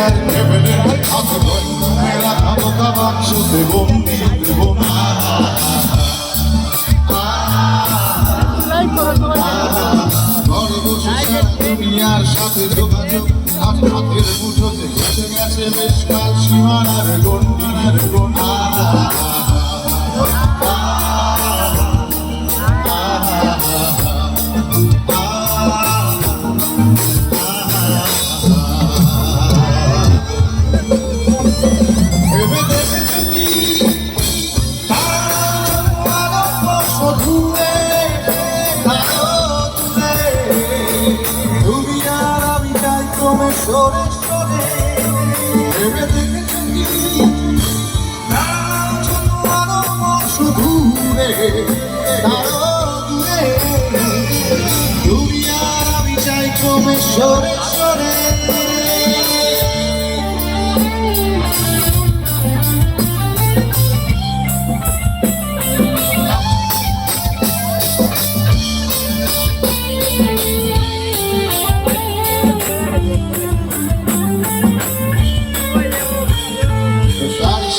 যায় ভেবেলে হাতে মেরা খাবো কাবাব শুতে বন্দি ঘরে বসে সারা দুনিয়ার সাথে যোগাযোগ হাতের মুঠোতে গেছে গেছে বেশ কাল সীমানার গন্ডিনার গন্ডা সরে সরে ভেবে দেখেছি দূরে তারও দূরে দুনিয়ার আমি চাই ক্রমে সরে সরে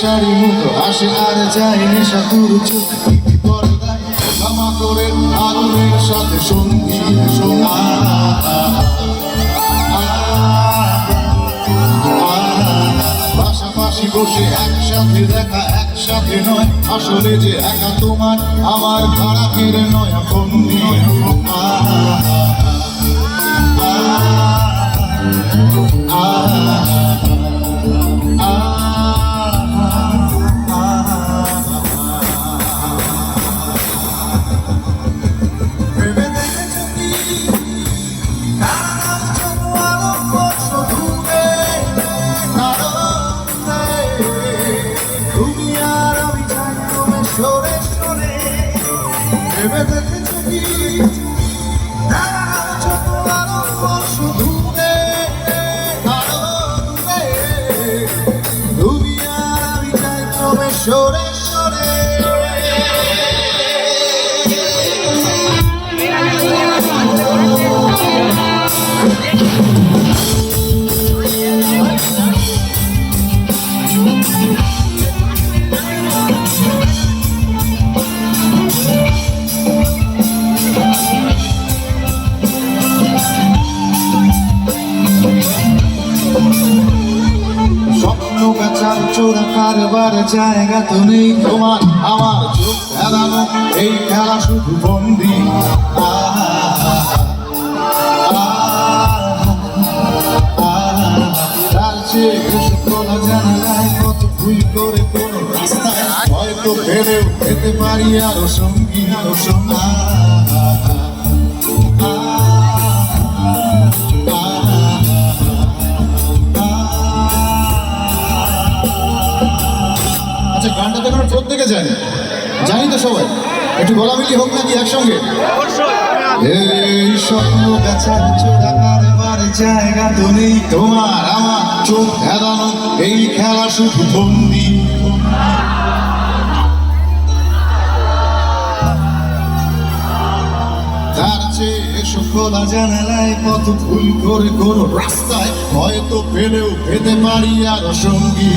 সারি মুখো আসে আর যায় নেশা পুরো চোখ পর্দায় ক্ষমা করে আলোর সাথে সঙ্গী পাশাপাশি বসে একসাথে দেখা একসাথে নয় আসলে যে একা তোমার আমার খারাপের নয় বন্দি সরে সরে ভেবে দেখেছি দূরে দুনিয়ার আমি চাই তবে সরে সরে বেচার চোরা কারবার জায়গা তো নেই তোমার আমার চোখ ফেলানো এই খেলা শুধু বন্দি তার চেয়ে খোলা জানালায় কত ভুল করে কোনো রাস্তায় হয়তো ফেলেও পেতে পারি আরো সঙ্গী আরো সঙ্গী গানটা তো এখন প্রত্যেকে জানি তো সবাই একটু গলামিলি হোক নাকি একসঙ্গে এই স্বপ্ন বেচার চোরা কারবার জায়গা তো নেই তোমার আমার চোখ ফেরানো এই খেলা শুধু বন্দি তার চেয়ে এসো খোলা জানালায় কত ভুল করে কোনো রাস্তায় হয়তো পেলেও পেতে পারি আরো সঙ্গী